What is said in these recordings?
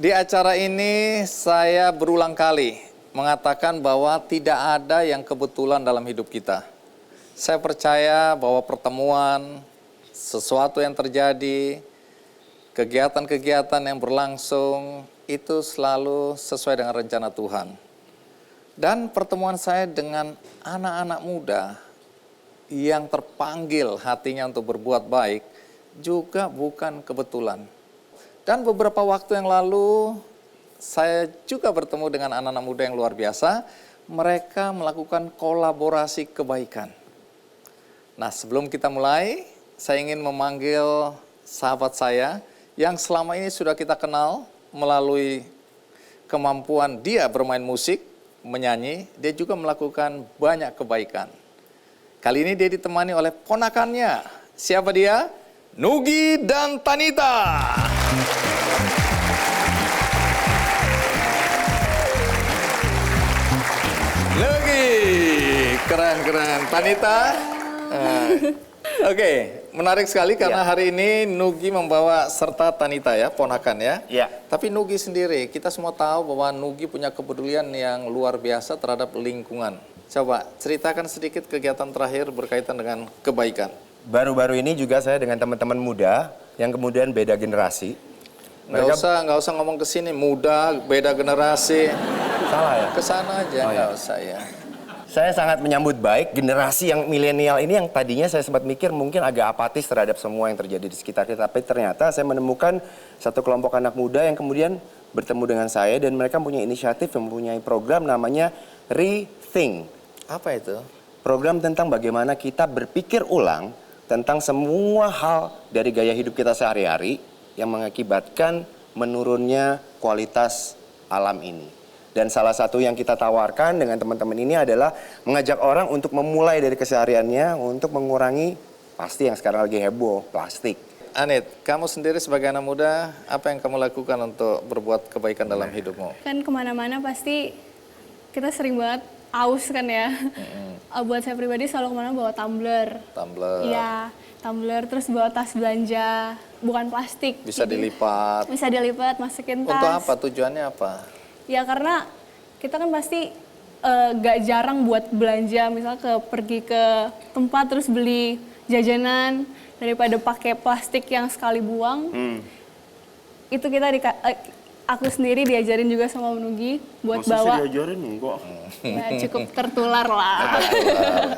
Di acara ini saya berulang kali mengatakan bahwa tidak ada yang kebetulan dalam hidup kita. Saya percaya bahwa pertemuan, sesuatu yang terjadi, kegiatan-kegiatan yang berlangsung itu selalu sesuai dengan rencana Tuhan. Dan pertemuan saya dengan anak-anak muda yang terpanggil hatinya untuk berbuat baik juga bukan kebetulan. Dan beberapa waktu yang lalu saya juga bertemu dengan anak-anak muda yang luar biasa. Mereka melakukan kolaborasi kebaikan. Nah, sebelum kita mulai, saya ingin memanggil sahabat saya yang selama ini sudah kita kenal melalui kemampuan dia bermain musik, menyanyi. Dia juga melakukan banyak kebaikan. Kali ini dia ditemani oleh ponakannya. Siapa dia? Nugi dan Tanita. Nugi, keren-keren. Tanita. Oke, menarik sekali karena hari ini Nugi membawa serta Tanita ya, ponakan ya. Iya. Tapi Nugi sendiri, kita semua tahu bahwa Nugi punya kepedulian yang luar biasa terhadap lingkungan. Coba ceritakan sedikit kegiatan terakhir berkaitan dengan kebaikan. Baru-baru ini juga saya dengan teman-teman muda yang kemudian beda generasi. Nggak usah ngomong ke sini, muda, beda generasi. Salah ya? Kesana aja, Oh, nggak iya. usah ya. Saya sangat menyambut baik generasi yang milenial ini yang tadinya saya sempat mikir mungkin agak apatis terhadap semua yang terjadi di sekitar kita. Tapi ternyata saya menemukan satu kelompok anak muda yang kemudian bertemu dengan saya dan mereka punya inisiatif yang mempunyai program namanya Rethink. Apa itu? Program tentang bagaimana kita berpikir ulang tentang semua hal dari gaya hidup kita sehari-hari yang mengakibatkan menurunnya kualitas alam ini. Dan salah satu yang kita tawarkan dengan teman-teman ini adalah mengajak orang untuk memulai dari kesehariannya untuk mengurangi pasti yang sekarang lagi heboh, plastik. Anit, kamu sendiri sebagai anak muda, apa yang kamu lakukan untuk berbuat kebaikan dalam hidupmu? Kan kemana-mana pasti kita sering banget aus kan ya. Buat saya pribadi selalu kemana bawa tumbler. Tumbler. Iya, tumbler terus bawa tas belanja, bukan plastik. Bisa dilipat. Bisa dilipat, masukin tas. Untuk apa? Tujuannya apa? Ya karena kita kan pasti gak jarang buat belanja, misalnya pergi ke tempat terus beli jajanan daripada pakai plastik yang sekali buang. Itu kita aku sendiri diajarin juga sama Nugi buat bawa. diajarin enggak? Ya cukup tertular lah.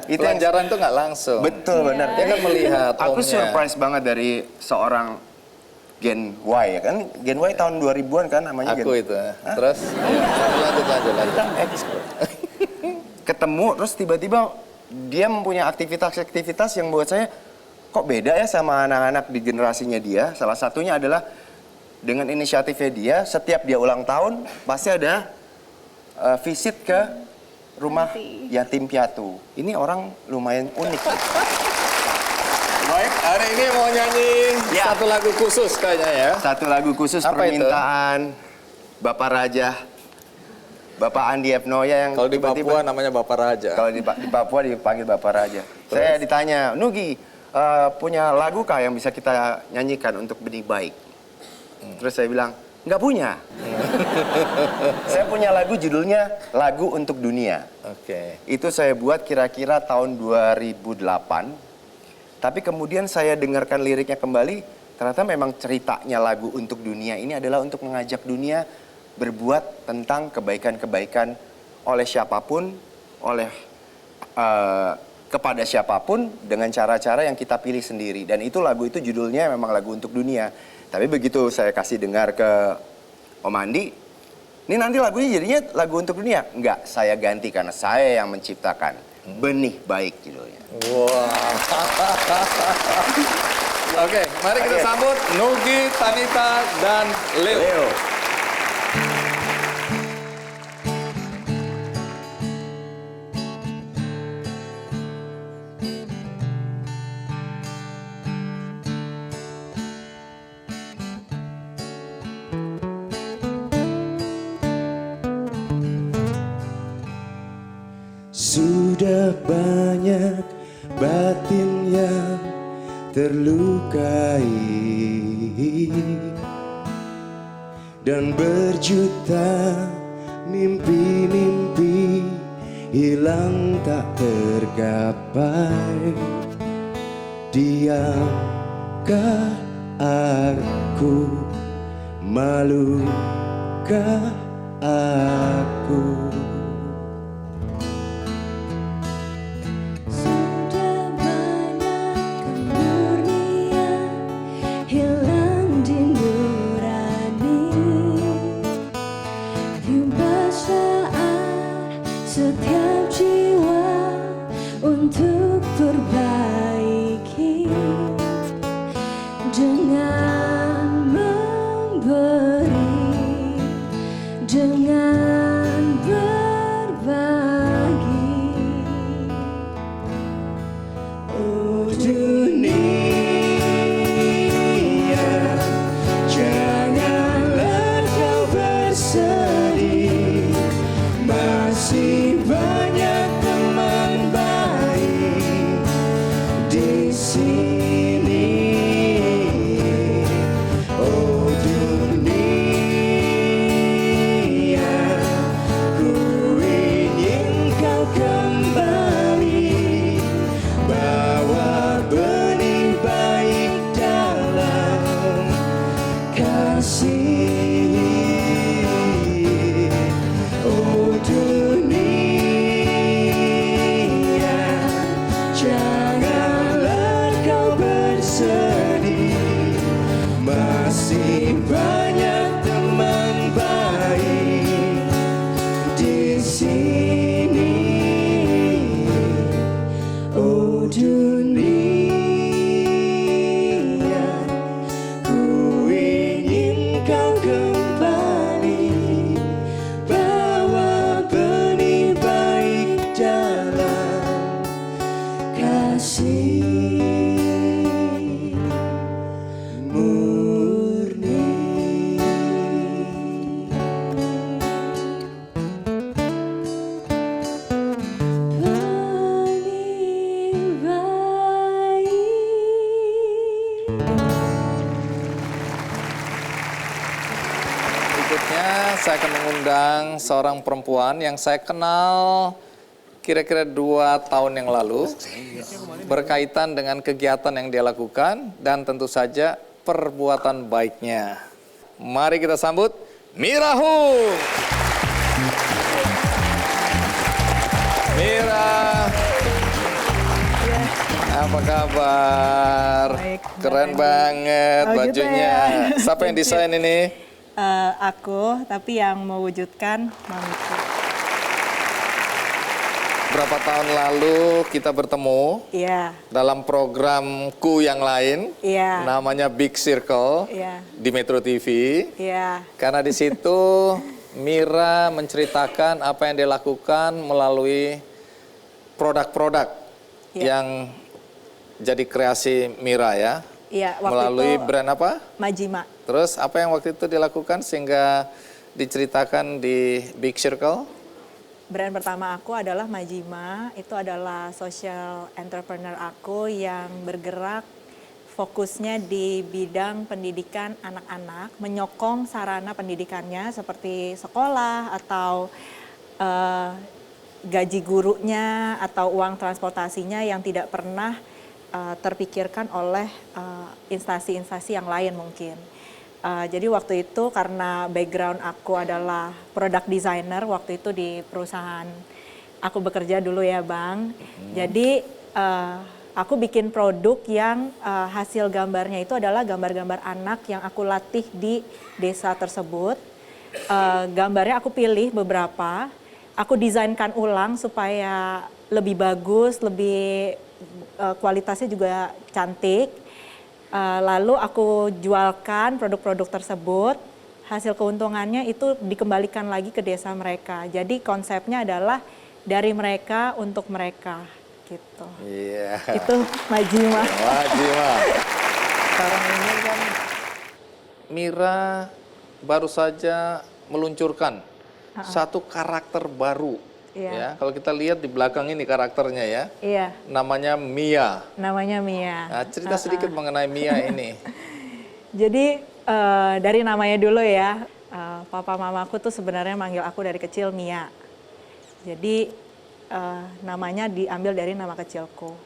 Itu yang Pelajaran itu nggak langsung. betul benar. Dia kan melihat Aku omnya. surprise banget dari seorang Gen Y ya kan? Gen Y tahun 2000-an kan namanya Aku Gen itu. Terus? Lanjut. ketemu terus tiba-tiba dia mempunyai aktivitas-aktivitas yang buat saya kok beda ya sama anak-anak di generasinya dia. Salah satunya adalah dengan inisiatifnya dia, setiap dia ulang tahun pasti ada visit ke rumah yatim piatu. Ini orang lumayan unik. Baik, hari ini mau nyanyi Ya. satu lagu khusus kayaknya ya. Satu lagu khusus Apa itu? permintaan Bapak Raja, Bapak Andi F. Noya yang Kalau di tiba-tiba- Papua namanya Bapak Raja. Kalau di Papua dipanggil Bapak Raja. Saya ditanya, Nugi, punya lagu kah yang bisa kita nyanyikan untuk benih baik? Terus saya bilang, nggak punya. Saya punya lagu judulnya Lagu Untuk Dunia. Oke. Itu saya buat kira-kira tahun 2008. Tapi kemudian saya dengarkan liriknya kembali, ternyata memang ceritanya lagu Untuk Dunia ini adalah untuk mengajak dunia berbuat tentang kebaikan-kebaikan oleh siapapun, kepada siapapun dengan cara-cara yang kita pilih sendiri. Dan itu lagu itu judulnya memang Lagu Untuk Dunia. Tapi begitu saya kasih dengar ke Om Andi, ini nanti lagunya jadinya Lagu Untuk Dunia. Enggak, saya ganti karena saya yang menciptakan. Benih Baik judulnya. Wah. Oke, mari kita sambut Nugi, Tanita, dan Leo. Sudah banyak batin yang terlukai, dan berjuta mimpi-mimpi hilang tak tergapai. Diamkah aku, malukah aku? Sudah banyak kemurnian hilang di nurani, tiba saat setiap jiwa untuk perbaiki dengan memberi, dengan berbagi. Oh dunia, janganlah kau bersedih, masih banyak teman baik di sini. Oh dunia, ku ingin kau kembali, bawa benih baik dalam kasih. Oh dunia, janganlah kau bersedih, masih banyak teman baik di sini. Oh dunia, ku ingin kau kembali, bawa benih baik dalam kasih murni. Benih baik. Berikutnya saya akan mengundang seorang perempuan yang saya kenal kira-kira 2 tahun yang lalu berkaitan dengan kegiatan yang dia lakukan dan tentu saja perbuatan baiknya. Mari kita sambut Mira Hum. Mira, apa kabar? Baik, Keren banget Oh, gitu bajunya. ya. Siapa yang desain ini? Aku, tapi yang mewujudkan mamiku. Berapa tahun lalu kita bertemu Iya, dalam programku yang lain, Iya. namanya Big Circle Iya. di Metro TV. iya, Karena di situ Mira menceritakan apa yang dia lakukan melalui produk-produk Iya. yang jadi kreasi Mira ya. iya. Waktu Melalui itu brand apa? Majima. Terus apa yang waktu itu dilakukan sehingga diceritakan di Big Circle? Brand pertama aku adalah Majima. Itu adalah social entrepreneur aku yang bergerak fokusnya di bidang pendidikan anak-anak, menyokong sarana pendidikannya seperti sekolah atau gaji gurunya atau uang transportasinya yang tidak pernah terpikirkan oleh instansi-instansi yang lain mungkin. Jadi waktu itu karena background aku adalah product designer waktu itu di perusahaan aku bekerja dulu ya Bang. Jadi aku bikin produk yang hasil gambarnya itu adalah gambar-gambar anak yang aku latih di desa tersebut. Gambarnya aku pilih beberapa, aku desainkan ulang supaya lebih bagus, lebih kualitasnya juga cantik. Lalu aku jualkan produk-produk tersebut, hasil keuntungannya itu dikembalikan lagi ke desa mereka. Jadi konsepnya adalah dari mereka untuk mereka gitu. Iya. Itu Majima. Majima. Sekarang ini kan Mira baru saja meluncurkan satu karakter baru. Iya. Ya, kalau kita lihat di belakang ini karakternya ya, Iya, namanya Mia. namanya Mia. Nah, cerita sedikit mengenai Mia ini. Jadi dari namanya dulu ya, Papa mamaku tuh sebenarnya manggil aku dari kecil Mia. Jadi namanya diambil dari nama kecilku.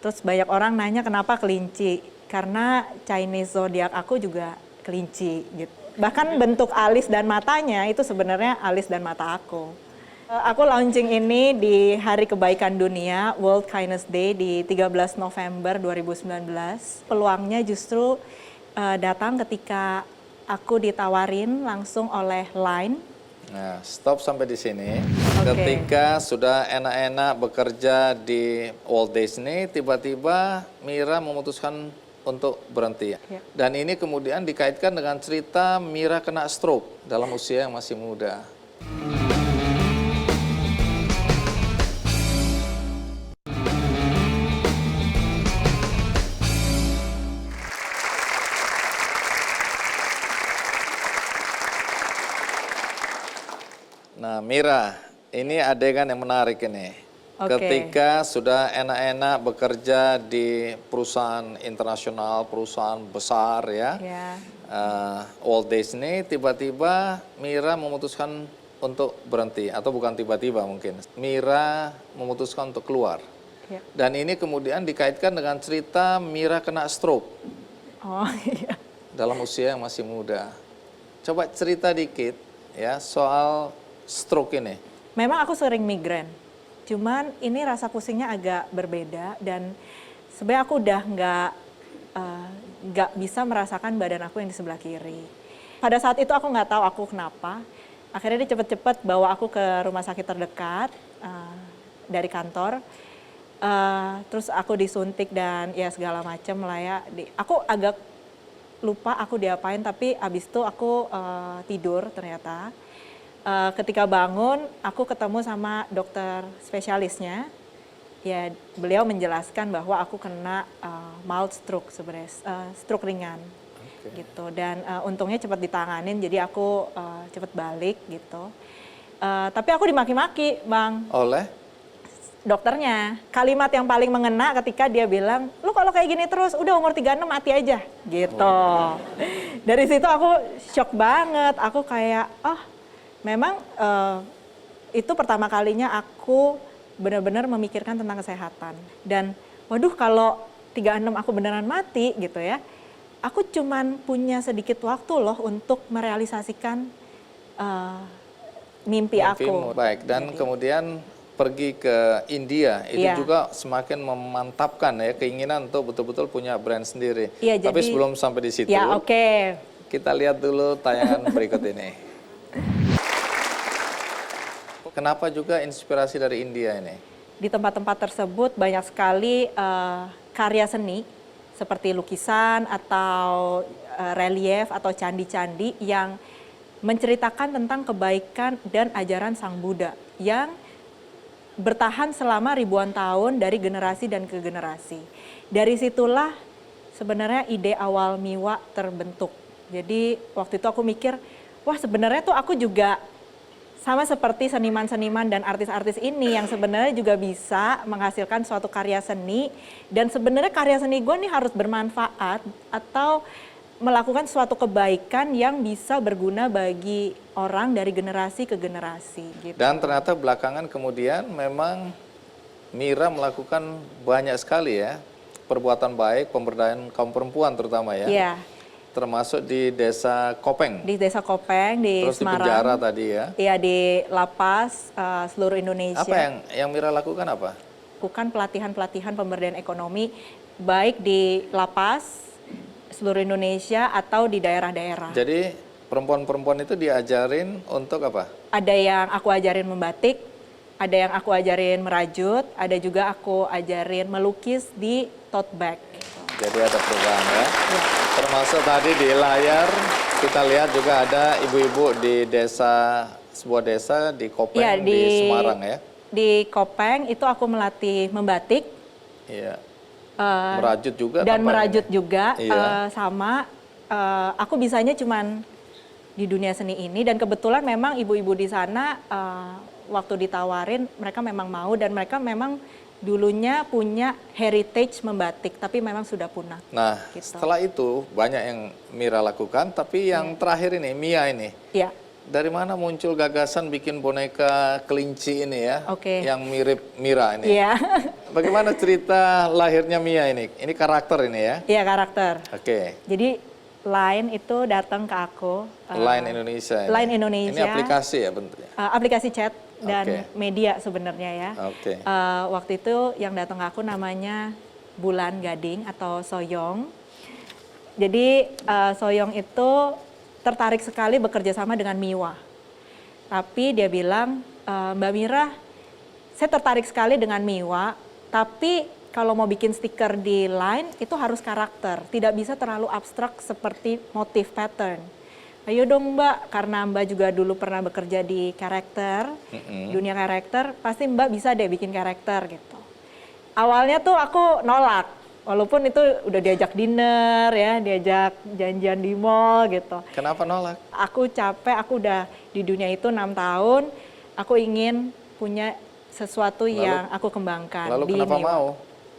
Terus banyak orang nanya kenapa kelinci, karena Chinese zodiak aku juga kelinci gitu. Bahkan bentuk alis dan matanya itu sebenarnya alis dan mata aku. Aku launching ini di Hari Kebaikan Dunia, World Kindness Day di 13 November 2019. Peluangnya justru datang ketika aku ditawarin langsung oleh Line. Nah, stop sampai di sini. Oke. Ketika sudah enak-enak bekerja di Walt Disney, tiba-tiba Mira memutuskan untuk berhenti. Ya. Dan ini kemudian dikaitkan dengan cerita Mira kena stroke dalam usia yang masih muda. Nah, Mira, ini adegan yang menarik ini. Oke. Ketika sudah enak-enak bekerja di perusahaan internasional, perusahaan besar ya, Ya. Walt Disney, tiba-tiba Mira memutuskan untuk berhenti, atau bukan tiba-tiba mungkin. Mira memutuskan untuk keluar. Ya. Dan ini kemudian dikaitkan dengan cerita Mira kena stroke Oh iya. dalam usia yang masih muda. Coba cerita dikit ya soal stroke ini. Memang aku sering migrain, cuman ini rasa pusingnya agak berbeda dan sebenarnya aku udah nggak bisa merasakan badan aku yang di sebelah kiri. Pada saat itu aku nggak tahu aku kenapa. Akhirnya dia cepet-cepet bawa aku ke rumah sakit terdekat dari kantor. Terus aku disuntik dan ya segala macam lah ya. Aku agak lupa aku diapain, tapi abis itu aku tidur ternyata. Ketika bangun, aku ketemu sama dokter spesialisnya. Ya, beliau menjelaskan bahwa aku kena mild stroke sebenarnya, stroke ringan, gitu. Dan untungnya cepat ditanganin, jadi aku cepat balik gitu. Tapi aku dimaki-maki, Bang, Oleh? dokternya. Kalimat yang paling mengena ketika dia bilang, lu kalau kayak gini terus, udah umur 36 mati aja, gitu. Dari situ aku shock banget, aku kayak, memang itu pertama kalinya aku benar-benar memikirkan tentang kesehatan. Dan waduh kalau 36 aku beneran mati gitu ya, aku cuman punya sedikit waktu loh untuk merealisasikan mimpi Mimpimu. aku. Baik, dan kemudian pergi ke India, itu Iya. juga semakin memantapkan ya keinginan untuk betul-betul punya brand sendiri. Iya, Tapi jadi- sebelum sampai di situ, Ya oke. kita lihat dulu tayangan berikut ini. Kenapa juga inspirasi dari India ini? Di tempat-tempat tersebut banyak sekali karya seni seperti lukisan atau relief atau candi-candi yang menceritakan tentang kebaikan dan ajaran Sang Buddha yang bertahan selama ribuan tahun dari generasi dan ke generasi. Dari situlah sebenarnya ide awal Miwa terbentuk. Jadi waktu itu aku mikir, wah sebenarnya tuh aku juga sama seperti seniman-seniman dan artis-artis ini yang sebenarnya juga bisa menghasilkan suatu karya seni, dan sebenarnya karya seni gue nih harus bermanfaat atau melakukan suatu kebaikan yang bisa berguna bagi orang dari generasi ke generasi gitu. Dan ternyata belakangan kemudian memang Mira melakukan banyak sekali ya perbuatan baik, pemberdayaan kaum perempuan terutama ya. Iya, Termasuk di desa Kopeng. di Desa Kopeng di Terus di Semarang. penjara tadi ya. Iya, di lapas seluruh Indonesia. Apa yang Mira lakukan apa? Lakukan pelatihan-pelatihan pemberdayaan ekonomi baik di lapas seluruh Indonesia atau di daerah-daerah. Jadi perempuan-perempuan itu diajarin untuk apa? Ada yang aku ajarin membatik, ada yang aku ajarin merajut, ada juga aku ajarin melukis di tote bag. Jadi ada program ya. Ya. Termasuk tadi di layar kita lihat juga ada ibu-ibu di desa, sebuah desa di Kopeng Iya, di Semarang ya. Di Kopeng itu aku melatih membatik. Iya. eh, Merajut juga dan tampaknya merajut nih. juga Iya. sama aku bisanya cuman di dunia seni ini, dan kebetulan memang ibu-ibu di sana waktu ditawarin mereka memang mau, dan mereka memang dulunya punya heritage membatik, tapi memang sudah punah. Nah, Gitu. setelah itu banyak yang Mira lakukan, tapi yang terakhir ini, Mia ini. Ya, Dari mana muncul gagasan bikin boneka kelinci ini ya? Oke. Yang mirip Mira ini. iya, Bagaimana cerita lahirnya Mia ini? Ini karakter ini ya? iya karakter. Oke. Jadi Line itu datang ke aku. Line Indonesia. Ini. Line Indonesia. Ini aplikasi ya bentuknya? Aplikasi chat dan Oke. media sebenarnya ya. Oke. Waktu itu yang datang ke aku namanya Bulan Gading atau Soyong. Jadi Soyong itu tertarik sekali bekerja sama dengan Miwa. Tapi dia bilang, Mbak Mira, saya tertarik sekali dengan Miwa, tapi kalau mau bikin stiker di Line itu harus karakter, tidak bisa terlalu abstrak seperti motif pattern. Ayo dong Mbak, karena Mbak juga dulu pernah bekerja di karakter, dunia karakter, pasti Mbak bisa deh bikin karakter gitu. Awalnya tuh aku nolak, walaupun itu udah diajak dinner ya, diajak janjian di mall gitu. Kenapa nolak? Aku capek, aku udah di dunia itu 6 tahun, aku ingin punya sesuatu yang aku kembangkan. Lalu di kenapa Miwa. mau?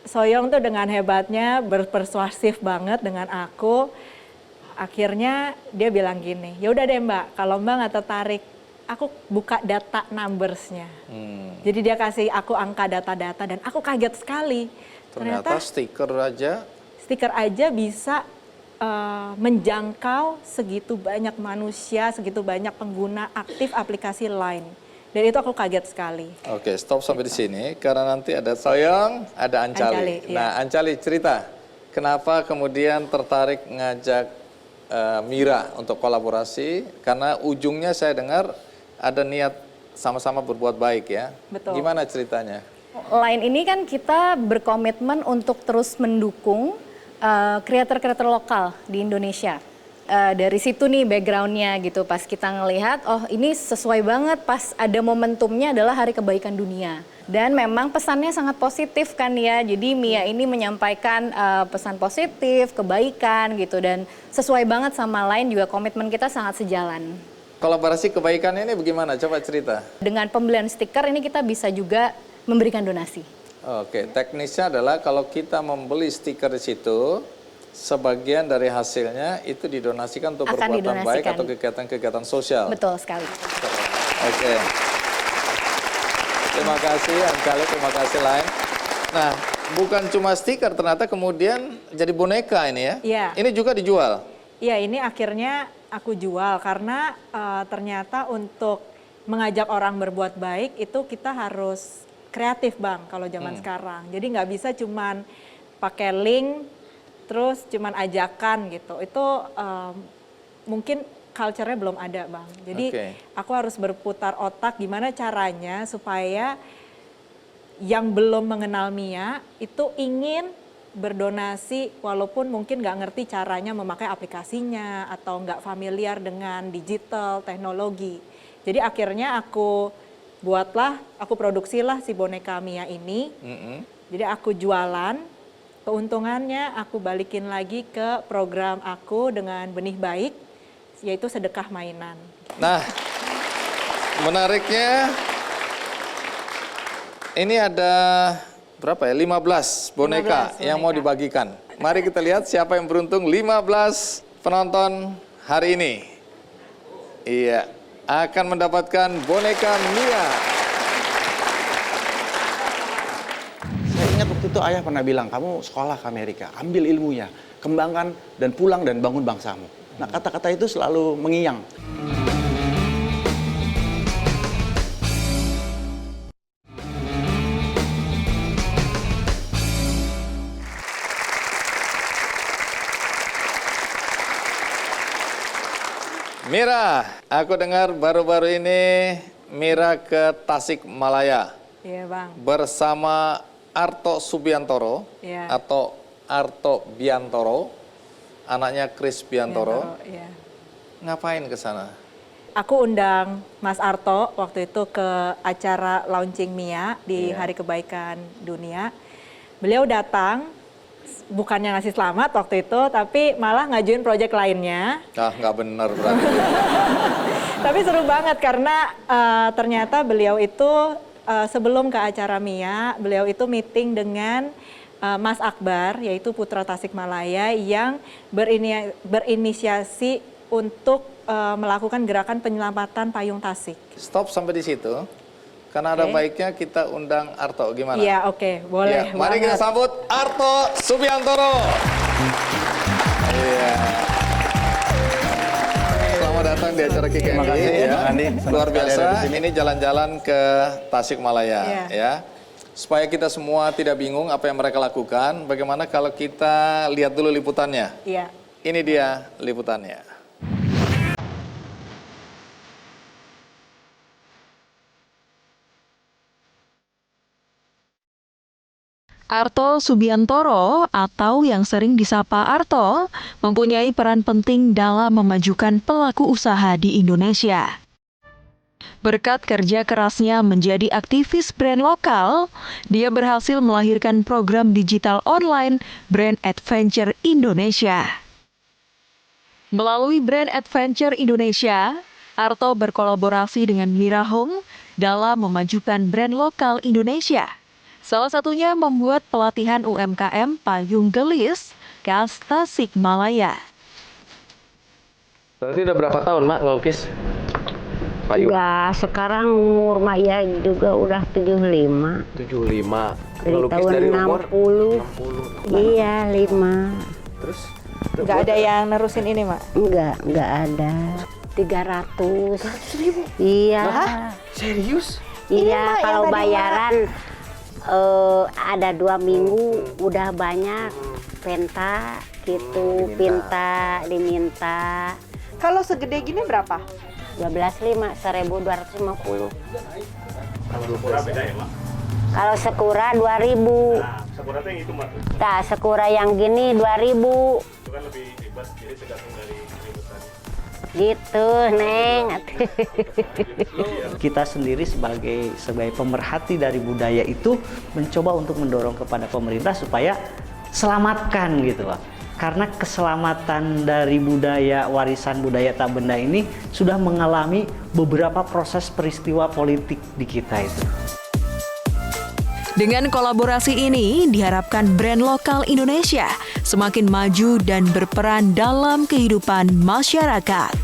Soyong tuh dengan hebatnya berpersuasif banget dengan aku. Akhirnya dia bilang gini, ya udah deh Mbak, kalau Mbak nggak tertarik, aku buka data numbersnya. Jadi dia kasih aku angka data-data dan aku kaget sekali. Ternyata stiker aja. Stiker aja bisa menjangkau segitu banyak manusia, segitu banyak pengguna aktif aplikasi Line. Dan itu aku kaget sekali. Oke, stop sampai di sini karena nanti ada Soyong, ada Ancali. Ancali, iya. Nah, Ancali cerita, kenapa kemudian tertarik ngajak Mira untuk kolaborasi? Karena ujungnya saya dengar ada niat sama-sama berbuat baik ya. Betul. Gimana ceritanya? Line ini kan kita berkomitmen untuk terus mendukung kreator-kreator lokal di Indonesia. Dari situ nih backgroundnya gitu, pas kita ngelihat, oh ini sesuai banget pas ada momentumnya adalah Hari Kebaikan Dunia. Dan memang pesannya sangat positif kan ya, jadi Mia ini menyampaikan pesan positif, kebaikan gitu, dan sesuai banget sama Line juga komitmen kita sangat sejalan. Kolaborasi kebaikannya ini bagaimana? Coba cerita. Dengan pembelian stiker ini kita bisa juga memberikan donasi. Oke, teknisnya adalah kalau kita membeli stiker di situ, sebagian dari hasilnya itu didonasikan untuk Akan perbuatan baik didonasikan. atau kegiatan-kegiatan sosial. Betul sekali. Oke. Terima kasih Ancali, terima kasih Line. Nah, bukan cuma stiker, ternyata kemudian jadi boneka ini ya? Iya. Ini juga dijual? Iya, ini akhirnya aku jual karena ternyata untuk mengajak orang berbuat baik itu kita harus kreatif Bang kalau zaman sekarang. Jadi nggak bisa cuman pakai link terus cuman ajakan gitu. Itu mungkin culture-nya belum ada Bang. Jadi Oke. aku harus berputar otak gimana caranya supaya yang belum mengenal Mia itu ingin berdonasi walaupun mungkin nggak ngerti caranya memakai aplikasinya atau nggak familiar dengan digital, teknologi. Jadi akhirnya aku produksilah si boneka Mia ini. Jadi aku jualan, keuntungannya aku balikin lagi ke program aku dengan Benih Baik, yaitu sedekah mainan. Nah, menariknya ini ada berapa ya? 15 boneka 15 yang mau boneka. dibagikan. Mari kita lihat siapa yang beruntung 15 penonton hari ini. Iya, akan mendapatkan boneka Mia. Saya ingat waktu itu ayah pernah bilang, kamu sekolah ke Amerika, ambil ilmunya, kembangkan dan pulang dan bangun bangsamu. Nah, kata-kata itu selalu mengiang. Mira, aku dengar baru-baru ini Mira ke Tasikmalaya Iya Bang. bersama Arto Subiantoro Iya. atau Arto Biantoro, anaknya Chris Biantoro. Iya. Ngapain ke sana? Aku undang Mas Arto waktu itu ke acara launching Mia di Iya. Hari Kebaikan Dunia. Beliau datang, bukannya ngasih selamat waktu itu, tapi malah ngajuin proyek lainnya. Ah, nggak bener berarti. Tapi seru banget karena ternyata beliau itu sebelum ke acara MIA, beliau itu meeting dengan Mas Akbar, yaitu putra Tasikmalaya yang berinisiasi untuk melakukan gerakan penyelamatan payung Tasik. Stop sampai di situ. Karena ada baiknya kita undang Arto, gimana? Iya, oke, boleh. Ya, mari kita banget. sambut Arto Subiantoro. Iya. Selamat datang di acara KKMI. Terima kasih, ya. Bang Andi. Senang Luar sekali biasa, ada di sini. ini jalan-jalan ke Tasikmalaya. Iya. Ya. Supaya kita semua tidak bingung apa yang mereka lakukan, bagaimana kalau kita lihat dulu liputannya? Iya. Ini dia liputannya. Arto Subiantoro atau yang sering disapa Arto mempunyai peran penting dalam memajukan pelaku usaha di Indonesia. Berkat kerja kerasnya menjadi aktivis brand lokal, dia berhasil melahirkan program digital online Brand Adventure Indonesia. Melalui Brand Adventure Indonesia, Arto berkolaborasi dengan Mira Home dalam memajukan brand lokal Indonesia. Salah satunya membuat pelatihan UMKM payung gelis khas Tasikmalaya. Berarti udah berapa tahun, Mak, ngelukis payung? Enggak, sekarang umur Maya juga udah 75. 75. Dari Ngelukis tahun dari umur 60. Iya, 5. Terus Nggak ada yang nerusin ini, Mak? Enggak ada. 300. 100.000? Iya. Serius? Iya, kalau bayaran ada 2 minggu udah banyak penta gitu, pinta diminta. Kalau segede gini berapa? 12.500, 1.250. Kalau sekura 2.000. Sekura itu mah. Nah, sekura yang gini 2.000. Itu kan lebih bebas, jadi tergantung dari gitu, Neng. Kita sendiri sebagai pemerhati dari budaya itu mencoba untuk mendorong kepada pemerintah supaya selamatkan gitu loh. Karena keselamatan dari budaya, warisan budaya tak benda ini sudah mengalami beberapa proses peristiwa politik di kita itu. Dengan kolaborasi ini, diharapkan brand lokal Indonesia semakin maju dan berperan dalam kehidupan masyarakat.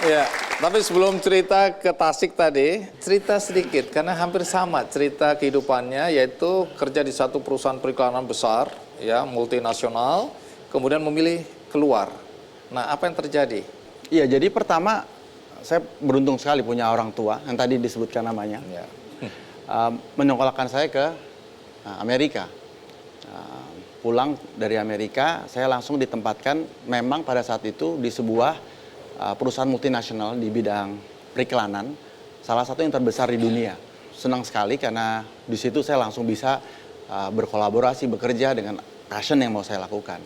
Ya, tapi sebelum cerita ke Tasik tadi, cerita sedikit karena hampir sama cerita kehidupannya, yaitu kerja di satu perusahaan periklanan besar, ya multinasional, kemudian memilih keluar. Nah, apa yang terjadi? Iya, jadi pertama saya beruntung sekali punya orang tua yang tadi disebutkan namanya. Ya. Menyekolahkan saya ke Amerika. Pulang dari Amerika, saya langsung ditempatkan memang pada saat itu di sebuah perusahaan multinasional di bidang periklanan, salah satu yang terbesar di dunia. Senang sekali karena di situ saya langsung bisa berkolaborasi, bekerja dengan passion yang mau saya lakukan.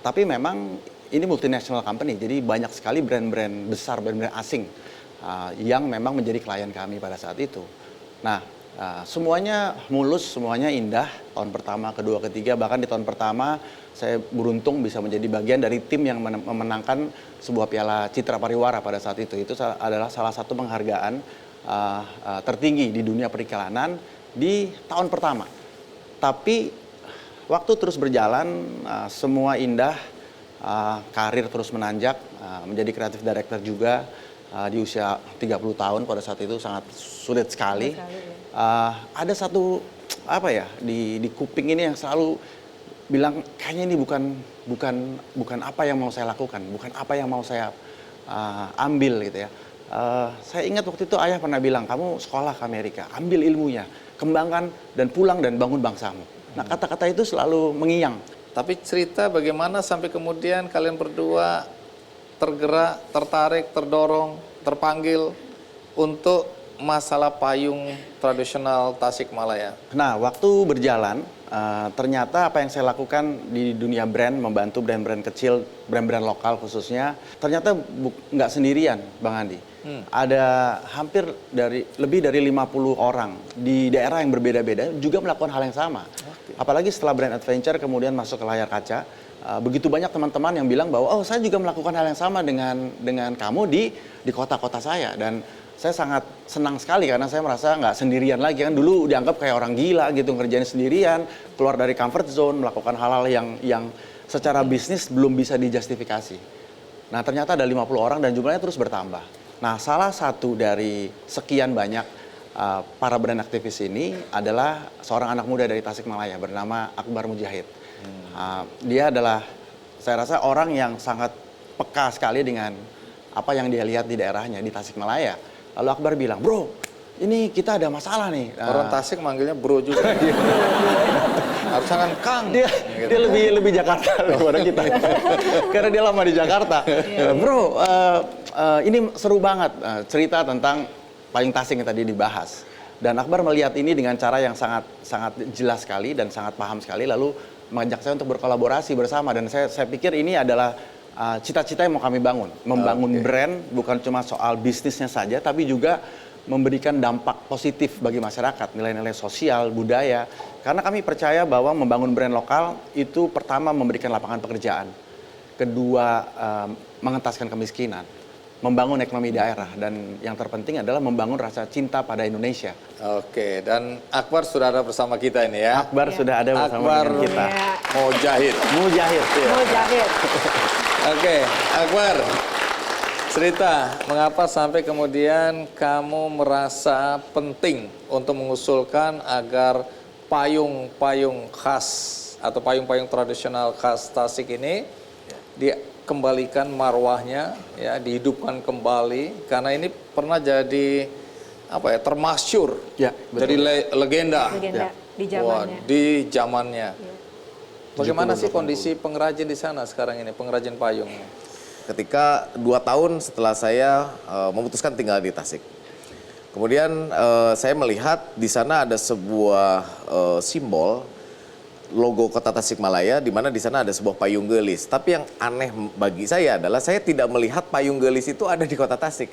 Tapi memang ini multinational company, jadi banyak sekali brand-brand besar, brand-brand asing yang memang menjadi klien kami pada saat itu. Nah, semuanya mulus, semuanya indah. Tahun pertama, kedua, ketiga, bahkan di tahun pertama saya beruntung bisa menjadi bagian dari tim yang memenangkan sebuah piala Citra Pariwara pada saat itu. Itu adalah salah satu penghargaan tertinggi di dunia periklanan di tahun pertama. Tapi waktu terus berjalan, semua indah, karir terus menanjak, menjadi kreatif director juga di usia 30 tahun pada saat itu sangat sulit sekali. Ada satu di kuping ini yang selalu bilang kayaknya ini bukan apa yang mau saya lakukan, bukan apa yang mau saya ambil gitu ya. Saya ingat waktu itu ayah pernah bilang, kamu sekolah ke Amerika, ambil ilmunya, kembangkan dan pulang dan bangun bangsamu. Nah, kata-kata itu selalu mengiang. Tapi cerita bagaimana sampai kemudian kalian berdua tergerak, tertarik, terdorong, terpanggil untuk masalah payung tradisional Tasikmalaya. Nah, waktu berjalan, ternyata apa yang saya lakukan di dunia brand, membantu brand-brand kecil, brand-brand lokal khususnya, ternyata nggak sendirian, Bang Andi. Ada lebih dari 50 orang di daerah yang berbeda-beda juga melakukan hal yang sama. apalagi setelah Brand Adventure kemudian masuk ke layar kaca, begitu banyak teman-teman yang bilang bahwa oh saya juga melakukan hal yang sama dengan kamu di kota-kota saya, dan saya sangat senang sekali karena saya merasa nggak sendirian lagi. Kan dulu dianggap kayak orang gila gitu, ngerjain sendirian, keluar dari comfort zone, melakukan hal-hal yang secara bisnis belum bisa dijustifikasi. Nah ternyata ada 50 orang dan jumlahnya terus bertambah. Nah salah satu dari sekian banyak para brand aktivis ini adalah seorang anak muda dari Tasikmalaya bernama Akbar Mujahid. Dia adalah, saya rasa orang yang sangat peka sekali dengan apa yang dia lihat di daerahnya, di Tasikmalaya. Lalu Akbar bilang, bro, ini kita ada masalah nih. Orang Tasik manggilnya bro juga. Harusnya kan Kang. Dia lebih Jakarta daripada kita. Karena dia lama di Jakarta. Bro, ini seru banget cerita tentang payung Tasik yang tadi dibahas. Dan Akbar melihat ini dengan cara yang sangat jelas sekali dan sangat paham sekali. Lalu mengajak saya untuk berkolaborasi bersama. Dan saya pikir ini adalah cita-cita yang mau kami bangun. Membangun brand bukan cuma soal bisnisnya saja, tapi juga memberikan dampak positif bagi masyarakat, nilai-nilai sosial, budaya. Karena kami percaya bahwa membangun brand lokal itu pertama memberikan lapangan pekerjaan, kedua mengentaskan kemiskinan, membangun ekonomi daerah, dan yang terpenting adalah membangun rasa cinta pada Indonesia. Oke, dan Akbar sudah ada bersama kita ini ya. Akbar sudah ada bersama dengan kita. Mujahid. Mujahid. Oke, Akbar, cerita mengapa sampai kemudian kamu merasa penting untuk mengusulkan agar payung-payung khas atau payung-payung tradisional khas Tasik ini dikembalikan marwahnya, ya, dihidupkan kembali, karena ini pernah jadi apa ya, termasyur, ya, jadi legenda, Di zamannya. Di zamannya. Bagaimana sih kondisi pengrajin di sana sekarang ini, pengrajin payung? Ketika 2 tahun setelah saya memutuskan tinggal di Tasik. Kemudian saya melihat di sana ada sebuah simbol logo Kota Tasikmalaya, di mana di sana ada sebuah payung gelis. Tapi yang aneh bagi saya adalah saya tidak melihat payung gelis itu ada di Kota Tasik.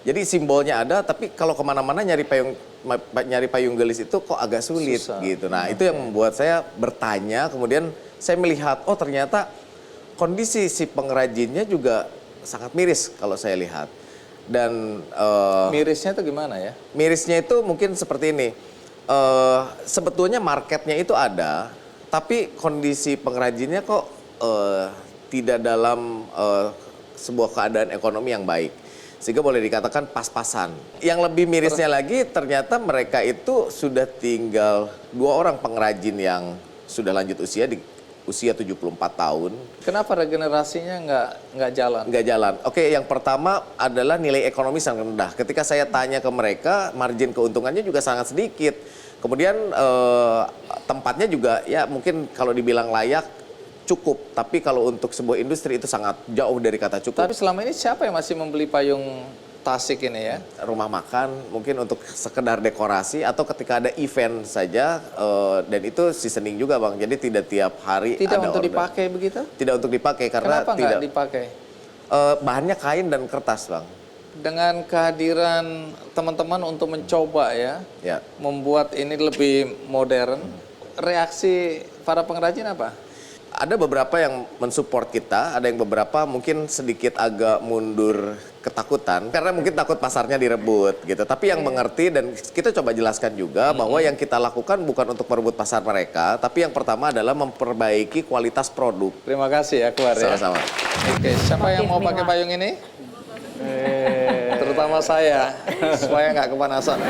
Jadi simbolnya ada, tapi kalau kemana-mana nyari payung gelis itu kok agak sulit. Susah. Gitu. Nah itu yang membuat saya bertanya, kemudian saya melihat, oh ternyata kondisi si pengrajinnya juga sangat miris kalau saya lihat. Dan mirisnya itu gimana ya? Mirisnya itu mungkin seperti ini, sebetulnya marketnya itu ada, tapi kondisi pengrajinnya kok tidak dalam sebuah keadaan ekonomi yang baik. Sehingga boleh dikatakan pas-pasan. Yang lebih mirisnya lagi, ternyata mereka itu sudah tinggal 2 orang pengrajin yang sudah lanjut usia, di usia 74 tahun. Kenapa regenerasinya nggak jalan? Nggak jalan. Oke, yang pertama adalah nilai ekonomi sangat rendah. Ketika saya tanya ke mereka, margin keuntungannya juga sangat sedikit. Kemudian tempatnya juga ya mungkin kalau dibilang layak, cukup, tapi kalau untuk sebuah industri itu sangat jauh dari kata cukup. Tapi selama ini siapa yang masih membeli payung Tasik ini ya? Rumah makan, mungkin untuk sekedar dekorasi atau ketika ada event saja, dan itu seasoning juga Bang, jadi tidak tiap hari tidak ada untuk order. dipakai begitu? Tidak untuk dipakai karena kenapa tidak nggak dipakai? Bahannya kain dan kertas Bang. Dengan kehadiran teman-teman untuk mencoba ya, membuat ini lebih modern, reaksi para pengrajin apa? Ada beberapa yang mensupport kita, ada yang beberapa mungkin sedikit agak mundur ketakutan karena mungkin takut pasarnya direbut gitu. Tapi yang mengerti, dan kita coba jelaskan juga bahwa yang kita lakukan bukan untuk merebut pasar mereka, tapi yang pertama adalah memperbaiki kualitas produk. Terima kasih Akbar ya. Sama-sama. Oke, siapa yang mau pakai payung ini? Terutama saya, supaya nggak kepanasan.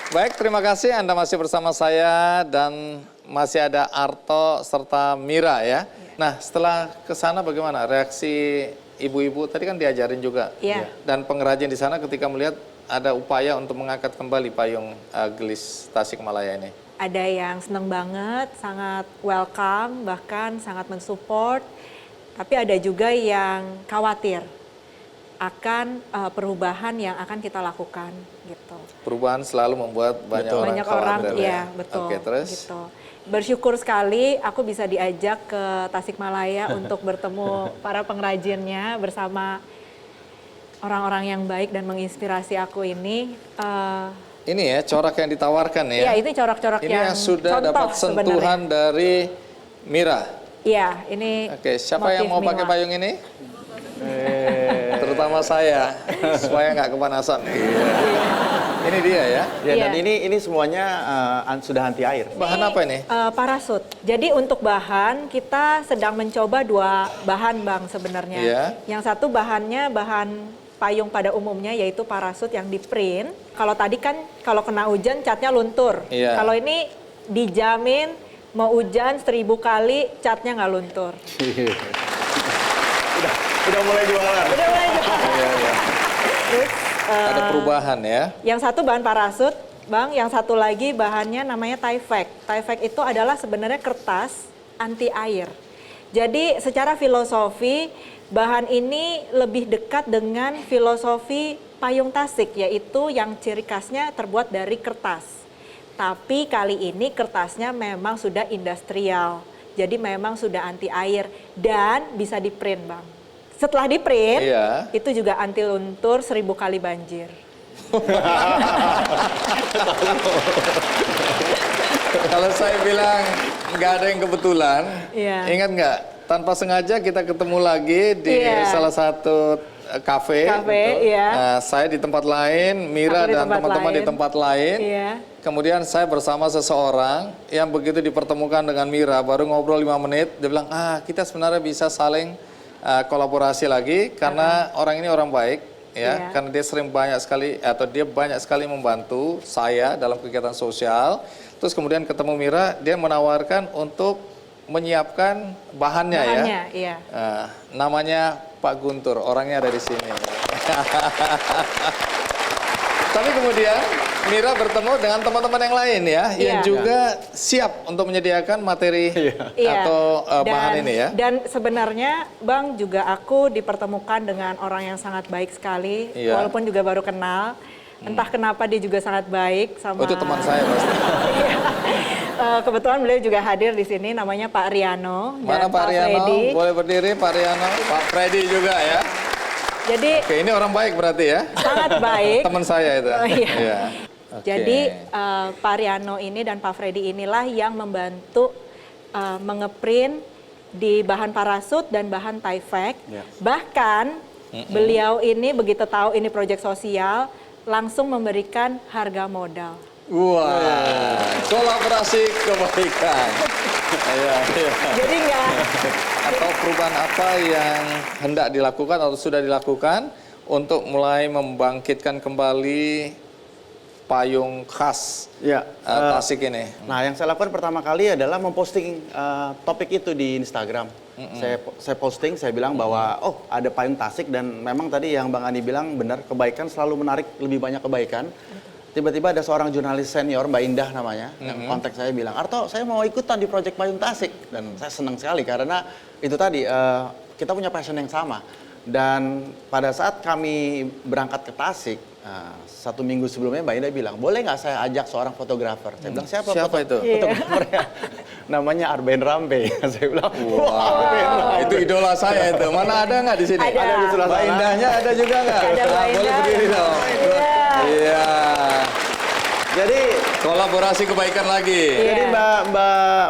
Baik, terima kasih Anda masih bersama saya dan masih ada Arto serta Mira ya. Nah, setelah ke sana bagaimana reaksi ibu-ibu? Tadi kan diajarin juga. Iya. Dan pengrajin di sana ketika melihat ada upaya untuk mengangkat kembali payung gelis Tasikmalaya ini. Ada yang senang banget, sangat welcome, bahkan sangat mensupport. Tapi ada juga yang khawatir. akan perubahan yang akan kita lakukan gitu. Perubahan selalu membuat banyak orang Banyak orang, khawatir iya betul. Oke, terus? Gitu. Bersyukur sekali aku bisa diajak ke Tasikmalaya untuk bertemu para pengrajinnya bersama orang-orang yang baik dan menginspirasi aku ini. Ini ya corak yang ditawarkan ya. Iya, ini corak-corak Ini yang sudah contoh dapat sentuhan sebenarnya. dari Mira. Iya, ini Oke, siapa yang mau motif pakai Mila. payung ini? Terutama saya, supaya nggak kepanasan. Ini dia ya. Ya, Iya. dan ini semuanya sudah anti air. Bahan apa ini? Parasut. Jadi untuk bahan kita sedang mencoba 2 bahan Bang sebenarnya. Iya. Yang satu bahannya bahan payung pada umumnya yaitu parasut yang di print. Kalau tadi kan kalau kena hujan catnya luntur. Iya. Kalau ini dijamin mau hujan 1000 kali catnya nggak luntur. Udah mulai jualan. Udah mulai jualan. Iya, iya. Terus Ada perubahan ya. yang satu bahan parasut, Bang, yang satu lagi bahannya namanya Tyvek. Tyvek itu adalah sebenarnya kertas anti air. Jadi secara filosofi bahan ini lebih dekat dengan filosofi payung tasik, yaitu yang ciri khasnya terbuat dari kertas. Tapi kali ini kertasnya memang sudah industrial, jadi memang sudah anti air dan bisa di print Bang. Setelah di print, Iya. itu juga anti luntur 1000 kali banjir. Kalau saya bilang nggak ada yang kebetulan, Iya. ingat nggak? Tanpa sengaja kita ketemu lagi di Iya. salah satu kafe. Kafe, iya. Nah, saya di tempat lain, Mira Aku di dan tempat teman-teman di lain. tempat lain. Iya. Kemudian saya bersama seseorang yang begitu dipertemukan dengan Mira, baru ngobrol 5 menit, dia bilang, kita sebenarnya bisa saling kolaborasi lagi karena orang ini orang baik, ya, Iya. karena dia sering banyak sekali atau dia banyak sekali membantu saya dalam kegiatan sosial. Terus kemudian ketemu Mira, dia menawarkan untuk menyiapkan bahannya, ya. Bahannya, iya. Namanya Pak Guntur, orangnya ada di sini. Tapi kemudian Mira bertemu dengan teman-teman yang lain ya, yang Iya. juga siap untuk menyediakan materi Iya. atau bahan ini ya. Dan sebenarnya Bang juga aku dipertemukan dengan orang yang sangat baik sekali, Iya. walaupun juga baru kenal. Entah kenapa dia juga sangat baik sama. Oh, itu teman saya pasti. Kebetulan beliau juga hadir di sini, namanya Pak Riano Mana dan Pak Riano? Freddy. Boleh berdiri Pak Riano. Pak Freddy juga ya. Jadi Oke, ini orang baik berarti ya. sangat baik. Teman saya itu. Oh, iya. Iya. Oke. Jadi Pak Riano ini dan Pak Freddy inilah yang membantu mengeprint di bahan parasut dan bahan Tyvek. Ya. Bahkan beliau ini begitu tahu ini proyek sosial langsung memberikan harga modal. Wah, kolaborasi kebaikan. Iya, iya. Jadi enggak Atau perubahan apa yang hendak dilakukan atau sudah dilakukan untuk mulai membangkitkan kembali payung khas Ya, Tasik ini. nah yang saya lakukan pertama kali adalah memposting topik itu di Instagram. Saya posting, saya bilang bahwa ada payung Tasik dan memang tadi yang Bang Ani bilang benar, kebaikan selalu menarik lebih banyak kebaikan. Tiba-tiba ada seorang jurnalis senior, Mbak Indah namanya, yang kontak saya bilang, Arto saya mau ikutan di proyek payung Tasik. Dan saya senang sekali karena itu tadi kita punya passion yang sama. Dan pada saat kami berangkat ke Tasik, 1 minggu sebelumnya Mbak Indah bilang, boleh nggak saya ajak seorang fotografer? Saya bilang, siapa itu? fotografernya? Namanya Arben Rampe. Saya bilang, Wah, itu idola saya itu. Mana ada nggak di sini? Ada. Ada di sebelah Mbak sana. Indahnya ada juga nggak? Ada Mbak Boleh Indah. berdiri dong. Iya. Iya. Jadi Kolaborasi kebaikan lagi. Jadi Iya.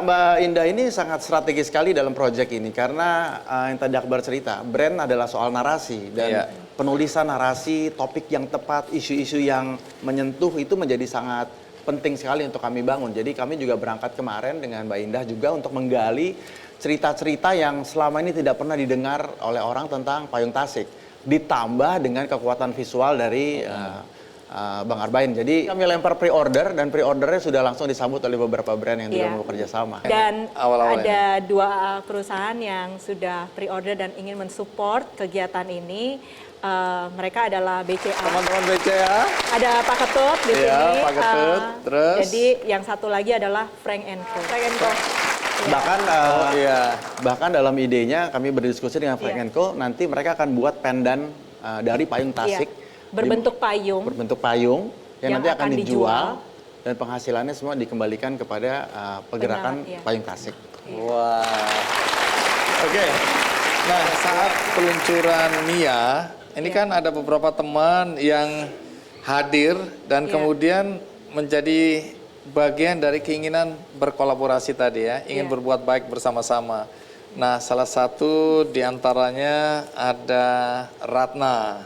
Mbak Indah ini sangat strategis sekali dalam proyek ini karena yang tadi Akbar cerita, brand adalah soal narasi dan Iya. penulisan narasi, topik yang tepat, isu-isu yang menyentuh itu menjadi sangat penting sekali untuk kami bangun. Jadi kami juga berangkat kemarin dengan Mbak Indah juga untuk menggali cerita-cerita yang selama ini tidak pernah didengar oleh orang tentang payung Tasik. Ditambah dengan kekuatan visual dari Bang Arbain. Jadi kami lempar pre-order dan pre-ordernya sudah langsung disambut oleh beberapa brand yang juga Iya. mau bekerja sama. Dan Awal-awalnya. ada 2 perusahaan yang sudah pre-order dan ingin mensupport kegiatan ini. Mereka adalah BCA. Teman-teman BCA. Ada Pak Ketut di Iya, sini. Pak Ketut. Terus? Jadi yang satu lagi adalah Frank Co. Frank Co. Bahkan Iya. bahkan dalam idenya kami berdiskusi dengan Frank Iya. Co, nanti mereka akan buat pendan dari payung tasik. Berbentuk payung. Berbentuk payung yang nanti Yang akan akan dijual dan penghasilannya semua dikembalikan kepada pergerakan Benar, iya. payung tasik. Wah. Oke. Nah, saat peluncuran Mia, ini kan ada beberapa teman yang hadir dan kemudian menjadi bagian dari keinginan berkolaborasi tadi ya, ingin berbuat baik bersama-sama. Nah, salah satu diantaranya ada Ratna.